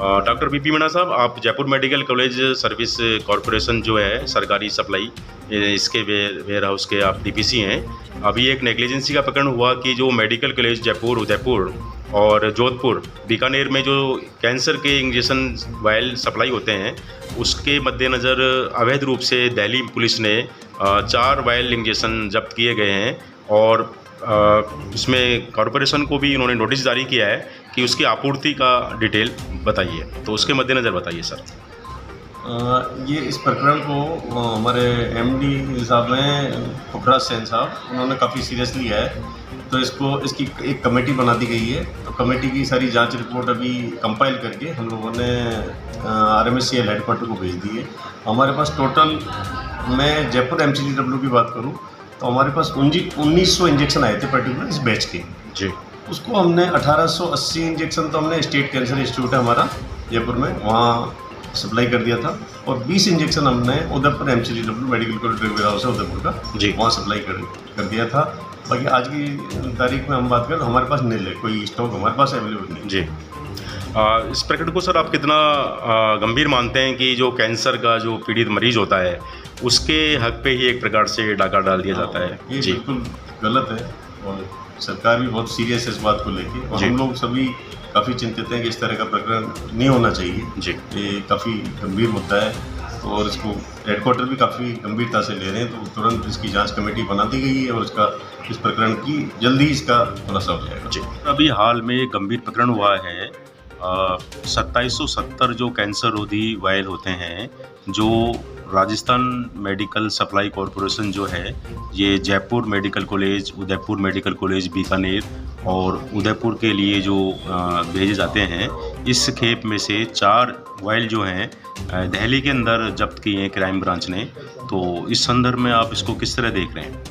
Doctor PP Meena साहब, आप Jaipur medical college service corporation जो है सरकारी सप्लाई, इसके वेयर हाउस के आप डीपीसी हैं। अभी एक नेग्लिजेंसी का प्रकरण हुआ कि जो मेडिकल कॉलेज जयपुर, उदयपुर और जोधपुर, बीकानेर में जो कैंसर के इंजेक्शन वायल सप्लाई होते हैं, उसके मद्देनज़र अवैध रूप से दिल्ली पुलिस ने 4 वायल इंजेक्शन जब्त किए गए हैं और इसमें कॉरपोरेशन को भी इन्होंने नोटिस जारी किया है कि उसकी आपूर्ति का डिटेल बताइए। तो उसके मद्देनज़र बताइए सर। ये इस प्रकरण को हमारे एमडी साहब हैं पुखराज सेन साहब, उन्होंने काफ़ी सीरियस लिया है। तो इसकी एक कमेटी बना दी गई है। तो कमेटी की सारी जांच रिपोर्ट अभी कंपाइल करके हम लोगों ने RMSCL हेडक्वार्टर को भेज दी है। हमारे पास टोटल, मैं जयपुर MCGW की बात करूँ तो हमारे पास 1900 इंजेक्शन आए थे पर्टिकुलर इस बैच के जी। उसको हमने 1880 इंजेक्शन तो हमने स्टेट कैंसर इंस्टीट्यूट है हमारा जयपुर में, वहाँ सप्लाई कर दिया था। और 20 इंजेक्शन हमने Udaipur MCGW medical college warehouse है उदयपुर का जी, वहाँ सप्लाई कर दिया था। बाकी आज की तारीख में हम बात करें तो हमारे पास नील है, कोई स्टॉक हमारे पास अवेलेबल नहीं जी। इस प्रकरण को सर आप कितना गंभीर मानते हैं कि जो कैंसर का जो पीड़ित मरीज होता है उसके हक पे ही एक प्रकार से डाका डाल दिया जाता है? ये जी, बिल्कुल गलत है और सरकार भी बहुत सीरियस है इस बात को लेके, और हम लोग सभी काफ़ी चिंतित हैं कि इस तरह का प्रकरण नहीं होना चाहिए जी। ये काफ़ी गंभीर मुद्दा है और इसको हेडक्वार्टर भी काफ़ी गंभीरता से ले रहे हैं। तो तुरंत इसकी जांच कमेटी बना दी गई है और इस प्रकरण की जल्दी इसका खुलासा हो जाएगा जी। अभी हाल में एक गंभीर प्रकरण हुआ है। 2770 जो कैंसर रोधी वायल होते हैं जो राजस्थान मेडिकल सप्लाई कॉरपोरेशन जो है ये Jaipur medical college, Udaipur medical college, Bikaner और उदयपुर के लिए जो भेजे जाते हैं, इस खेप में से 4 वायल जो हैं दिल्ली के अंदर जब्त किए हैं क्राइम ब्रांच ने। तो इस संदर्भ में आप इसको किस तरह देख रहे हैं?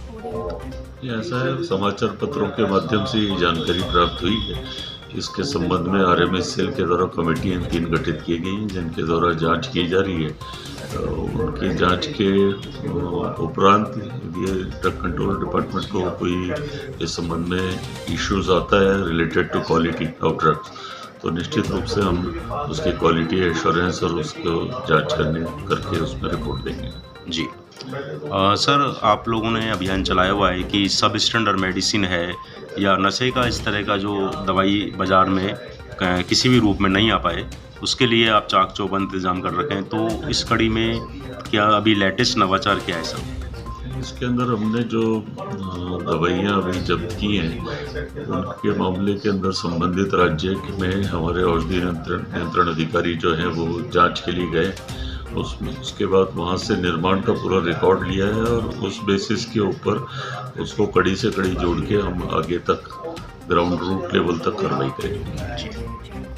ये ऐसा है, समाचार पत्रों के माध्यम से ये जानकारी प्राप्त हुई है। इसके संबंध में RMSCL के द्वारा कमेटियाँ 3 गठित की गई हैं जिनके द्वारा जांच की जा रही है। उनकी जांच के उपरांत ये ड्रग कंट्रोल डिपार्टमेंट को कोई इस संबंध में इश्यूज आता है related to quality of drugs, तो निश्चित रूप से हम उसकी क्वालिटी एश्योरेंस और उसको जांच करके उसमें रिपोर्ट देंगे जी। सर, आप लोगों ने अभियान चलाया हुआ है कि सब स्टैंडर्ड मेडिसिन है या नशे का इस तरह का जो दवाई बाज़ार में किसी भी रूप में नहीं आ पाए, उसके लिए आप चाक चौबंद इंतजाम कर रखे हैं। तो इस कड़ी में क्या अभी लेटेस्ट नवाचार क्या है सर? इसके अंदर हमने जो दवाइयाँ अभी जब्त की हैं उनके मामले के अंदर संबंधित राज्य में हमारे औषधि नियंत्रण अधिकारी जो हैं वो जांच के लिए गए। उसके बाद वहाँ से निर्माण का पूरा रिकॉर्ड लिया है और उस बेसिस के ऊपर उसको कड़ी से कड़ी जोड़ के हम आगे तक ग्राउंड रूट लेवल तक कार्रवाई करेंगे।